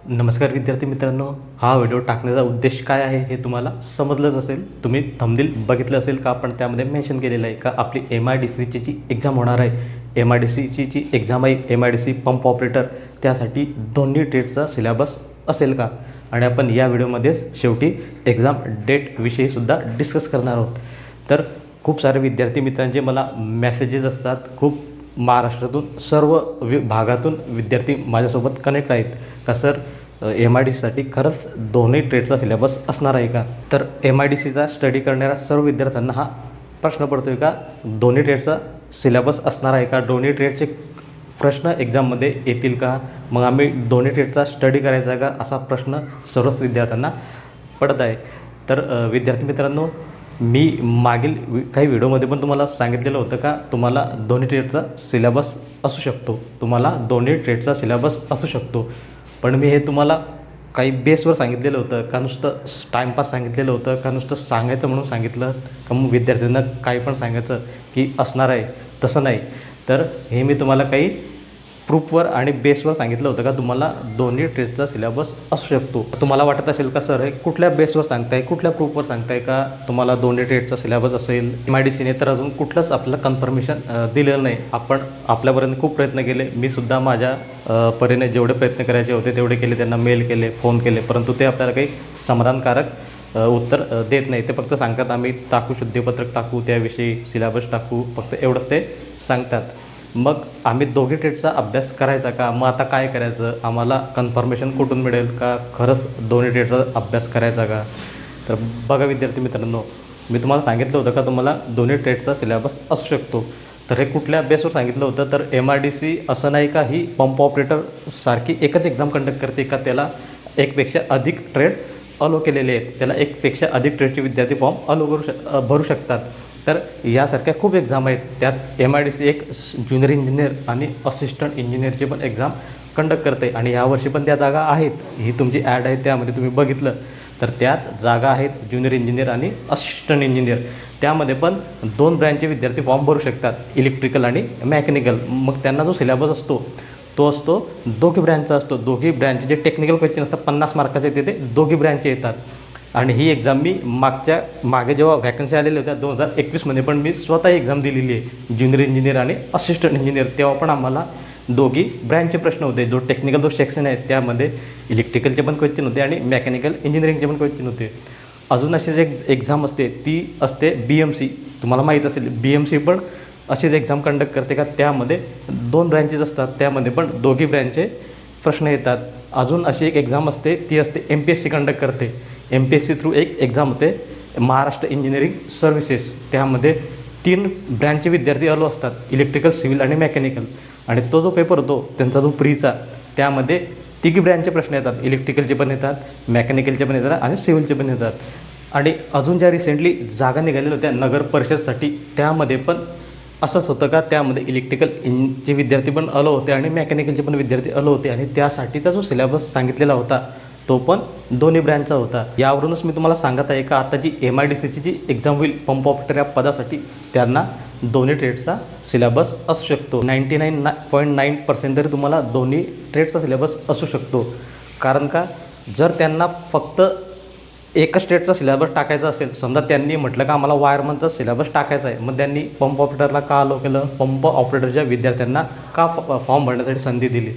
नमस्कार विद्यार्थी मित्रांनो, हा व्हिडिओ टाकण्याचा उद्देश काय आहे हे तुम्हाला समजलंच असेल. तुम्ही थंबनेल बघितलं असेल का आपण त्यामध्ये मेन्शन केलेलं आहे का आपली MIDCची जी एक्झाम होणार आहे, MIDCची जी एक्झाम आहे MIDC पंप ऑपरेटर, त्यासाठी दोन्ही ट्रेडचा सिलेबस असेल का. आणि आपण या व्हिडिओमध्येच शेवटी एक्झाम डेटविषयीसुद्धा डिस्कस करणार आहोत. तर खूप सारे विद्यार्थी मित्रांचे मला मेसेजेस असतात. खूप महाराष्ट्रातून सर्व भागातून विद्यार्थी माझ्यासोबत कनेक्ट आहेत का सर MIDCसाठी खरंच दोन्ही ट्रेडचा सिलेबस असणार आहे का. तर MIDCचा स्टडी करणाऱ्या सर्व विद्यार्थ्यांना हा प्रश्न पडतो आहे का दोन्ही ट्रेडचा सिलेबस असणार आहे का, दोन्ही ट्रेडचे प्रश्न एक्झाममध्ये येतील का, मग आम्ही दोन्ही ट्रेडचा स्टडी करायचा का, असा प्रश्न सर्वच विद्यार्थ्यांना पडत आहे. तर विद्यार्थी मित्रांनो, मी मागील काही व्हिडिओमध्ये पण तुम्हाला सांगितलेलं होतं का तुम्हाला दोन्ही ट्रेडचा सिलेबस असू शकतो, तुम्हाला दोन्ही ट्रेडचा सिलेबस असू शकतो. पण मी हे तुम्हाला काही बेसवर सांगितलेलं होतं का नुसतं टाईमपास सांगितलेलं होतं का नुसतं सांगायचं म्हणून सांगितलं का मग विद्यार्थ्यांना काही पण सांगायचं की असणार आहे, तसं नाही. तर हे मी तुम्हाला काही प्रूफवर आणि बेसवर सांगितलं होतं का तुम्हाला दोन्ही ट्रेडचा सिलेबस असू शकतो. तुम्हाला वाटत असेल का सर हे कुठल्या बेसवर सांगताय, कुठल्या प्रूफवर सांगताय का तुम्हाला दोन्ही ट्रेडचा सिलेबस असेल. MIDCने तर अजून कुठलंच आपल्याला कन्फर्मेशन दिलेलं नाही. आपण आपल्यापर्यंत खूप प्रयत्न केले, मी सुद्धा माझ्या परीने जेवढे प्रयत्न करायचे होते तेवढे केले, त्यांना मेल केले, फोन केले, परंतु ते आपल्याला काही समाधानकारक उत्तर देत नाही. ते फक्त सांगतात आम्ही टाकू, शुद्धीपत्रक टाकू, त्याविषयी सिलेबस टाकू, फक्त एवढंच ते सांगतात. मग आम्ही दोघी ट्रेडचा अभ्यास करायचा का, मग आता काय करायचं, आम्हाला कन्फर्मेशन कुठून मिळेल का खरंच दोन्ही ट्रेडचा अभ्यास करायचा का. तर बघा विद्यार्थी मित्रांनो, मी तुम्हाला सांगितलं होतं का तुम्हाला दोन्ही ट्रेडचा सिलेबस असू शकतो. तर हे कुठल्या बेसवर सांगितलं होतं, तर MIDC असं नाही का ही पंप ऑपरेटर सारखी एकच एक्झाम कंडक्ट करते का, त्याला एकपेक्षा अधिक ट्रेड अलो केलेले आहेत, त्याला एकपेक्षा अधिक ट्रेडचे विद्यार्थी फॉर्म भरू शकतात. तर यासारख्या खूप एक्झाम आहेत. त्यात MIDC एक ज्युनियर इंजिनियर आणि असिस्टंट इंजिनियरची पण एक्झाम कंडक्ट करते आणि यावर्षी पण त्या जागा आहेत. ही तुमची ॲड आहे त्यामध्ये तुम्ही बघितलं तर त्यात जागा आहेत ज्युनियर इंजिनियर आणि असिस्टंट इंजिनियर. त्यामध्ये पण 2 ब्रँचचे विद्यार्थी फॉर्म भरू शकतात, इलेक्ट्रिकल आणि मेकॅनिकल. मग त्यांना जो सिलेबस असतो तो असतो दोघी ब्रँचचा असतो. दोघी ब्रँचचे जे टेक्निकल क्वेश्चन असतात 50 मार्काचे ते दोघी ब्रँचचे येतात. आणि ही एक्झाम मी मागे जेव्हा व्हॅकन्सी आलेल्या होत्या 2021मध्ये पण मी स्वतः एक्झाम दिलेली आहे, ज्युनियर इंजिनियर आणि असिस्टंट इंजिनियर. तेव्हा पण आम्हाला दोघी ब्रँचचे प्रश्न होते. जो टेक्निकल जो सेक्शन आहे त्यामध्ये इलेक्ट्रिकलचे पण क्वेश्चन होते आणि मेकॅनिकल इंजिनिअरिंगचे पण क्वेश्चन होते. अजून अशीच एक एक्झाम असते, ती असते BMC. तुम्हाला माहीत असेल BMC पण अशीच एक्झाम कंडक्ट करते का, त्यामध्ये 2 ब्रँचेस असतात, त्यामध्ये पण दोघी ब्रँचचे प्रश्न येतात. अजून अशी एक एक्झाम असते, ती असते MPSC कंडक्ट करते. MPSC थ्रू एक एक्झाम होते, महाराष्ट्र इंजिनिअरिंग सर्व्हिसेस. त्यामध्ये 3 ब्रँचचे विद्यार्थी आलो असतात, इलेक्ट्रिकल, सिव्हिल आणि मेकॅनिकल. आणि तो जो पेपर होतो त्यांचा जो प्रीचा, त्यामध्ये तिघी ब्रँचचे प्रश्न येतात, इलेक्ट्रिकलचे पण येतात, मेकॅनिकलचे पण येतात आणि सिव्हिलचे पण येतात. आणि अजून ज्या रिसेंटली जागा निघालेल्या होत्या नगर परिषदसाठी, त्यामध्ये पण असंच होतं का, त्यामध्ये इलेक्ट्रिकलचे विद्यार्थी पण आलो होते आणि मेकॅनिकलचे पण विद्यार्थी आलो होते. आणि त्यासाठीचा जो सिलेबस सांगितलेला होता तो पण दोन्ही ब्रँचचा होता. यावरूनच मी तुम्हाला सांगत आहे का आता जी MIDCची जी एक्झाम होईल पंप ऑपरेटर या पदासाठी, त्यांना दोन्ही ट्रेडचा सिलेबस असू शकतो. 99.9% तरी तुम्हाला दोन्ही ट्रेडचा सिलेबस असू शकतो. कारण का, जर त्यांना फक्त एकच ट्रेडचा सिलेबस टाकायचा असेल, समजा त्यांनी म्हटलं का आम्हाला वायरमनचा सिलेबस टाकायचा आहे, मग त्यांनी पंप ऑपरेटरला का अलो केलं, पंप ऑपरेटरच्या विद्यार्थ्यांना का फॉर्म भरण्यासाठी संधी दिली.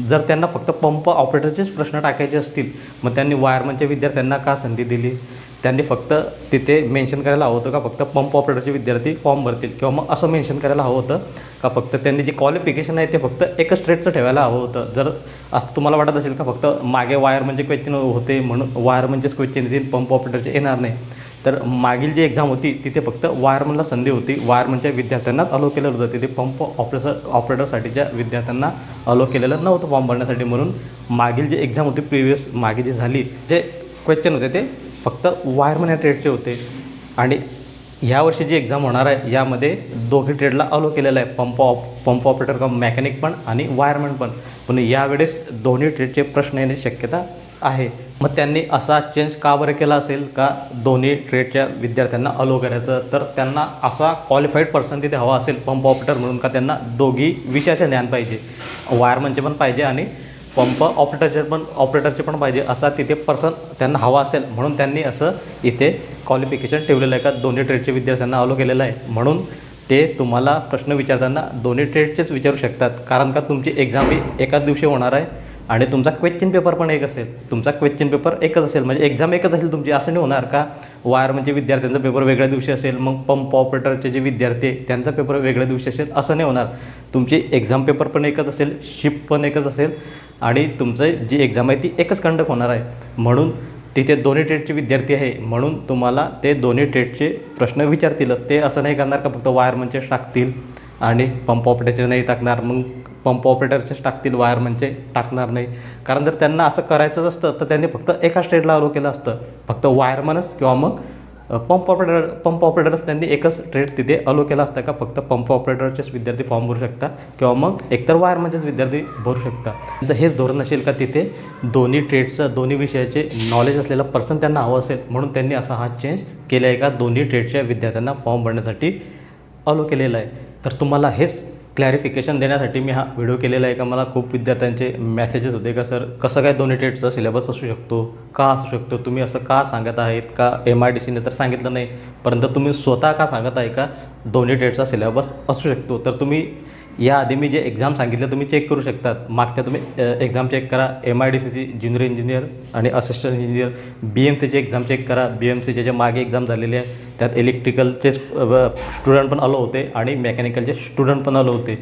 जर त्यांना फक्त पंप ऑपरेटरचेच प्रश्न टाकायचे असतील, मग त्यांनी वायरमनच्या विद्यार्थ्यांना का संधी दिली. त्यांनी फक्त तिथे मेन्शन करायला हवं होतं का फक्त पंप ऑपरेटरचे विद्यार्थी फॉर्म भरतील, किंवा मग असं मेन्शन करायला हवं होतं का फक्त त्यांनी जे क्वालिफिकेशन आहे ते फक्त एकच ट्रेडचं ठेवायला हवं होतं. जर असं तुम्हाला वाटत असेल का फक्त मागे वायरमनचे क्वेश्चन होते म्हणून वायरमनचेच क्वेश्चन येतील, पंप ऑपरेटरचे येणार नाही, तर मागील जी एक्झाम होती तिथे फक्त वायरमनला संधी होती, वायरमनच्या विद्यार्थ्यांनाच अलो केलेलं होतं. तिथे पंप ऑपरेटरसाठीच्या विद्यार्थ्यांना अलो केलेलं नव्हतं फॉर्म भरण्यासाठी. म्हणून मागील जी एक्झाम होती प्रिव्हियस मागे जी झाली, जे क्वेश्चन होते ते फक्त वायरमन या ट्रेडचे होते. आणि ह्यावर्षी जी एक्झाम होणार आहे यामध्ये दोघी ट्रेडला अलो केलेलं आहे, पंप ऑपरेटर का मेकॅनिक पण आणि वायरमन पण. पण यावेळेस दोन्ही ट्रेडचे प्रश्न येण्याची शक्यता आहे. मग त्यांनी असा चेंज का बरं केला असेल का दोन्ही ट्रेडच्या विद्यार्थ्यांना अलो करायचं, तर त्यांना असा क्वालिफाईड पर्सन तिथे हवा असेल पंप ऑपरेटर म्हणून का त्यांना दोघी विषयाचे ज्ञान पाहिजे, वायरमनचे पण पाहिजे आणि पंप ऑपरेटरचे पण पाहिजे असा तिथे पर्सन त्यांना हवा असेल, म्हणून त्यांनी असं इथे क्वालिफिकेशन ठेवलेलं आहे का दोन्ही ट्रेडचे विद्यार्थ्यांना अलो केलेलं आहे. म्हणून ते तुम्हाला प्रश्न विचारताना दोन्ही ट्रेडचेच विचारू शकतात, कारण का तुमची एक्झाम ही एकाच दिवशी होणार आहे आणि तुमचा क्वेश्चन पेपर पण एक असेल. तुमचा क्वेश्चन पेपर एकच असेल म्हणजे एक्झाम एकच असेल तुमची. असं नाही होणार का वायरमनचे विद्यार्थ्यांचा पेपर वेगळ्या दिवशी असेल, मग पंप ऑपरेटरचे जे विद्यार्थी आहे त्यांचा पेपर वेगळ्या दिवशी असेल, असं नाही होणार. तुमची एक्झाम पेपर पण एकच असेल, शिफ्ट पण एकच असेल आणि तुमचं जी एक्झाम आहे ती एकच कंडक्ट होणार आहे. म्हणून तिथे दोन्ही ट्रेडचे विद्यार्थी आहे, म्हणून तुम्हाला ते दोन्ही ट्रेडचे प्रश्न विचारतीलच. ते असं नाही करणार का फक्त वायरमनचेच टाकतील आणि पंप ऑपरेटरचे नाही टाकणार, मग पंप ऑपरेटरचेच टाकतील, वायरमनचे टाकणार नाही. कारण जर त्यांना असं करायचंच असतं तर त्यांनी फक्त एकाच ट्रेडला अलो केलं असतं, फक्त वायरमनच किंवा मग पंप ऑपरेटरच त्यांनी एकच ट्रेड तिथे अलो केला असता का फक्त पंप ऑपरेटरचेच विद्यार्थी फॉर्म भरू शकता किंवा मग एकतर वायरमनचेच विद्यार्थी भरू शकता. जर हेच धोरण असेल का तिथे दोन्ही ट्रेडचं दोन्ही विषयाचे नॉलेज असलेला पर्सन त्यांना हवं असेल, म्हणून त्यांनी असा हा चेंज केला आहे का दोन्ही ट्रेडच्या विद्यार्थ्यांना फॉर्म भरण्यासाठी अलो केलेला आहे. तर तुम्हाला हेच क्लॅरिफिकेशन देण्यासाठी मी हा व्हिडिओ केलेला आहे. का मला खूप विद्यार्थ्यांचे मेसेजेस होते का सर कसं काय दोन्ही ट्रेडचा सिलेबस असू शकतो, का असू शकतो, तुम्ही असं का सांगत आहेत, का MIDCने तर सांगितलं नाही परंतु तुम्ही स्वतः का सांगत आहे का दोन्ही ट्रेडचा सिलेबस असू शकतो. तर तुम्ही याआधी मी जे एक्झाम सांगितलं तुम्ही चेक करू शकतात. मागच्या तुम्ही एक्झाम चेक करा, MIDCची ज्युनियर इंजिनियर आणि असिस्टंट इंजिनियर, BMCची एक्झाम चेक करा. BMCचे जे मागे एक्झाम झालेले आहे त्यात इलेक्ट्रिकलचे स्टुडंट पण आलो होते आणि मेकॅनिकलचे स्टुडंट पण आलो होते.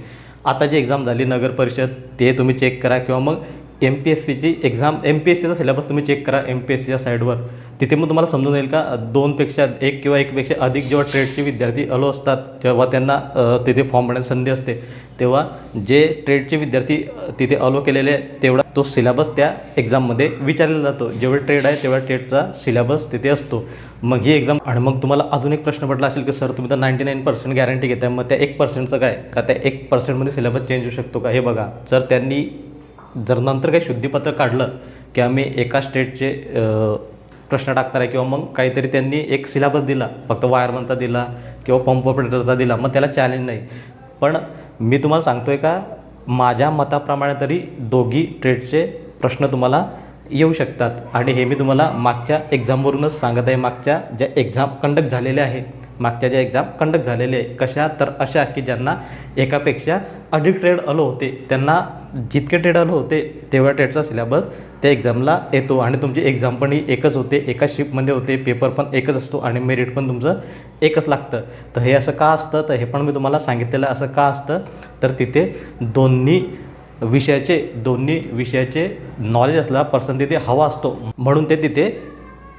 आता जी एक्झाम झाली नगर परिषद ते तुम्ही चेक करा किंवा मग MPSCची एक्झाम MPSCचा सिलेबस तुम्ही चेक करा MPSCच्या साईडवर. तिथे मग तुम्हाला समजून येईल का दोनपेक्षा एक किंवा एकपेक्षा अधिक जेव्हा ट्रेडचे विद्यार्थी आलो असतात जेव्हा त्यांना तिथे फॉर्म भरण्याची संधी असते तेव्हा जे ट्रेडचे विद्यार्थी तिथे अलो केलेले तेवढा तो सिलेबस त्या एक्झाममध्ये विचारला जातो. जेवढे ट्रेड आहे तेवढा ट्रेडचा सिलेबस तिथे असतो. मग ही एक्झाम आणि मग तुम्हाला अजून एक प्रश्न पडला असेल की सर तुम्ही तर 99% गॅरंटी घेत आहे, मग त्या 1%चं काय, का त्या 1%मध्ये सिलेबस चेंज होऊ शकतो का. हे बघा, जर नंतर काही शुद्धीपत्र काढलं की आम्ही एका स्टेटचे प्रश्न टाकणार आहे किंवा मग काहीतरी त्यांनी एक सिलेबस दिला फक्त वायरमनचा दिला किंवा पंप ऑपरेटरचा दिला, मग त्याला चॅलेंज नाही. पण मी तुम्हाला सांगतो आहे का माझ्या मताप्रमाणे तरी दोघी ट्रेडचे प्रश्न तुम्हाला येऊ शकतात आणि हे मी तुम्हाला मागच्या एक्झामवरूनच सांगत आहे. मागच्या ज्या एक्झाम कंडक्ट झालेल्या आहे कशा तर अशा की ज्यांना एकापेक्षा अधिक ट्रेड आलो होते, त्यांना जितके ट्रेड आलो होते तेवढ्या ट्रेडचा सिलेबस त्या एक्झामला येतो आणि तुमची एक्झाम पण ही एकच होते, एका शिफ्टमध्ये होते, पेपर पण एकच असतो आणि मेरिट पण तुमचं एकच लागतं. तर हे असं का असतं, तर हे पण मी तुम्हाला सांगितलेलं असं का असतं, तर तिथे दोन्ही विषयाचे नॉलेज असलेला पर्सन तिथे हवा असतो, म्हणून ते तिथे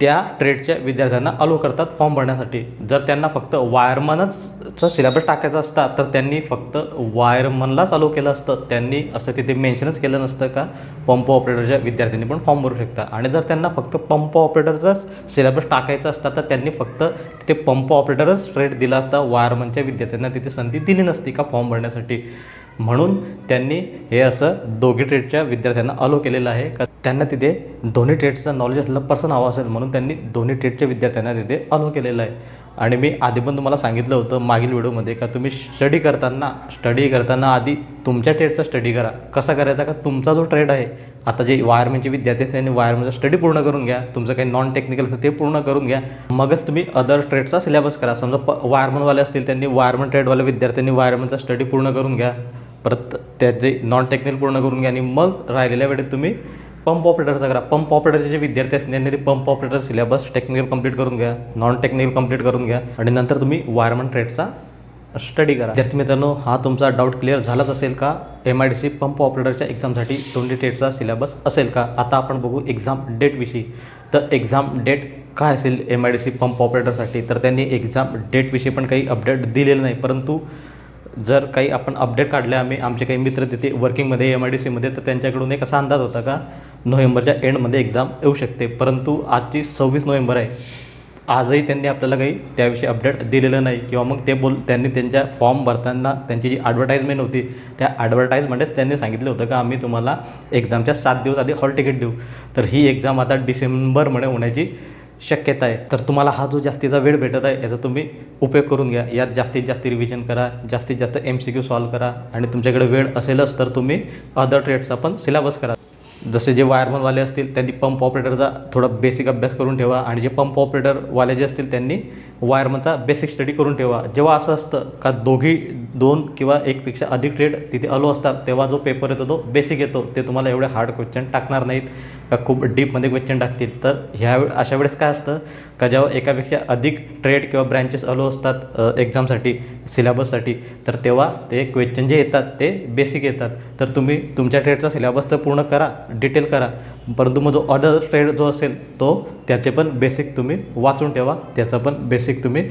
त्या ट्रेडच्या विद्यार्थ्यांना अलो करतात फॉर्म भरण्यासाठी. जर त्यांना फक्त वायरमनचा सिलेबस टाकायचा असता तर त्यांनी फक्त वायरमनलाच अलो केलं असतं, त्यांनी असं तिथे मेन्शनच केलं नसतं का पंप ऑपरेटरच्या विद्यार्थ्यांनी पण फॉर्म भरू शकता. आणि जर त्यांना फक्त पंप ऑपरेटरचाच सिलेबस टाकायचा असता तर त्यांनी फक्त तिथे पंप ऑपरेटरच ट्रेड दिला असता, वायरमनच्या विद्यार्थ्यांना तिथे संधी दिली नसती का फॉर्म भरण्यासाठी. म्हणून त्यांनी हे असं दोघी ट्रेडच्या विद्यार्थ्यांना अलो केलेलं आहे का त्यांना तिथे दोन्ही ट्रेडचा नॉलेज असलेला पर्सन हवा असेल, म्हणून त्यांनी दोन्ही ट्रेडच्या विद्यार्थ्यांना तिथे अलो केलेलं आहे. आणि मी आधी पण तुम्हाला सांगितलं होतं मागील व्हिडिओमध्ये का तुम्ही स्टडी करताना आधी तुमच्या ट्रेडचा स्टडी करा. कसा करायचा का तुमचा जो ट्रेड आहे, आता जे वायरमनचे विद्यार्थी आहेत त्यांनी वायरमनचा स्टडी पूर्ण करून घ्या, तुमचं काही नॉन टेक्निकल असतं ते पूर्ण करून घ्या, मगच तुम्ही अदर ट्रेडचा सिलेबस करा. समजा वायरमनवाले असतील त्यांनी वायरमन ट्रेडवाले विद्यार्थ्यांनी वायरमनचा स्टडी पूर्ण करून घ्या, परत त्याचे नॉन टेक्निकल पूर्ण करून घ्या आणि मग राहिलेल्या वेळेत तुम्ही पंप ऑपरेटरचा करा. पंप ऑपरेटरचे जे विद्यार्थी असतील त्यांनी ते pump operator syllabus technical complete करून घ्या, नॉन टेक्निकल कंप्लीट करून घ्या आणि नंतर तुम्ही वायरमन ट्रेडचा स्टडी करा. विद्यार्थी मित्रांनो, हा तुमचा डाऊट क्लिअर झालाच असेल का MIDC पंप ऑपरेटरच्या एक्झामसाठी दोन्ही ट्रेडचा सिलेबस असेल का. आता आपण बघू एक्झाम डेटविषयी. तर एक्झाम डेट काय असेल MIDC पंप ऑपरेटरसाठी, तर त्यांनी एक्झाम डेटविषयी पण काही अपडेट दिलेलं नाही, परंतु जर काही आपण अपडेट काढले आमचे काही मित्र तिथे वर्किंगमध्ये MIDCमध्ये, तर त्यांच्याकडून एक असा अंदाज होता का नोव्हेंबरच्या एंडमध्ये एक्झाम येऊ शकते. परंतु आजची 26 नोव्हेंबर आहे, आजही त्यांनी आपल्याला काही त्याविषयी अपडेट दिलेलं नाही किंवा मग त्यांनी त्यांच्या फॉर्म भरताना त्यांची जी ॲडव्हर्टाईजमेंट होती त्या ॲडव्हर्टाईजमेंटच त्यांनी सांगितलं होतं का आम्ही तुम्हाला एक्झामच्या 7 दिवस आधी हॉल तिकीट देऊ. तर ही एक्झाम आता डिसेंबरमध्ये होण्याची शक्यता आहे. तर तुम्हाला हा जो जास्तीचा वेळ भेटत आहे याचा तुम्ही उपयोग करून घ्या. यात जास्तीत जास्त रिव्हिजन करा, जास्तीत जास्त MCQ सॉल्व करा आणि तुमच्याकडे वेळ असेलच तर तुम्ही अदर ट्रेडचा पण सिलेबस करा. जसे जे वायरमनवाले असतील त्यांनी पंप ऑपरेटरचा थोडा बेसिक अभ्यास करून ठेवा आणि जे पंप ऑपरेटरवाले जे असतील त्यांनी वायरमनचा बेसिक स्टडी करून ठेवा. जेव्हा असं असतं का दोन किंवा एकपेक्षा अधिक ट्रेड तिथे अलो असतात तेव्हा जो पेपर येतो तो बेसिक येतो. ते तुम्हाला एवढे हार्ड क्वेश्चन टाकणार नाहीत का खूप डीपमध्ये क्वेश्चन टाकतील. तर अशा वेळेस काय असतं का जेव्हा एकापेक्षा अधिक ट्रेड किंवा ब्रँचेस अलो असतात एक्झामसाठी सिलेबससाठी तर तेव्हा ते क्वेश्चन जे येतात ते बेसिक येतात. तर तुम्ही तुमच्या ट्रेडचा सिलेबस तर पूर्ण करा, डिटेल करा, परंतु मग जो अदर ट्रेड जो असेल तो त्याचे पण बेसिक तुम्ही वाचून ठेवा, त्याचा पण बेसिक तुम्ही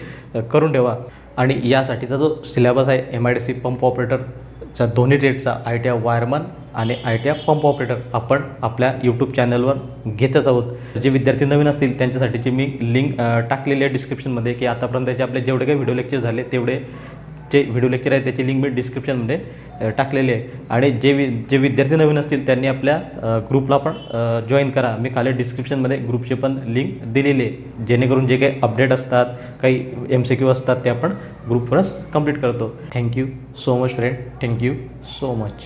करून ठेवा. आणि यासाठीचा जो सिलेबस आहे MIDC पंप ऑपरेटरच्या दोन्ही ट्रेडचा ITI वायरमन आणि ITI पंप ऑपरेटर आपण आपल्या यूट्यूब चॅनलवर घेतच आहोत. जे विद्यार्थी नवीन असतील त्यांच्यासाठीची मी लिंक टाकलेली आहे डिस्क्रिप्शनमध्ये की आतापर्यंतचे आपले जेवढे काही व्हिडिओ लेक्चर झाले तेवढे जे व्हिडिओ लेक्चर आहे त्याची लिंक मी डिस्क्रिप्शनमध्ये टाकलेली आहे. आणि जे विद्यार्थी नवीन असतील त्यांनी आपल्या ग्रुपला पण जॉईन करा. मी खाली डिस्क्रिप्शनमध्ये ग्रुपची पण लिंक दिलेली आहे जेणेकरून जे काही अपडेट असतात काही MCQ असतात ते आपण ग्रुपवरच कंप्लीट करतो. Thank you so much friend, thank you so much.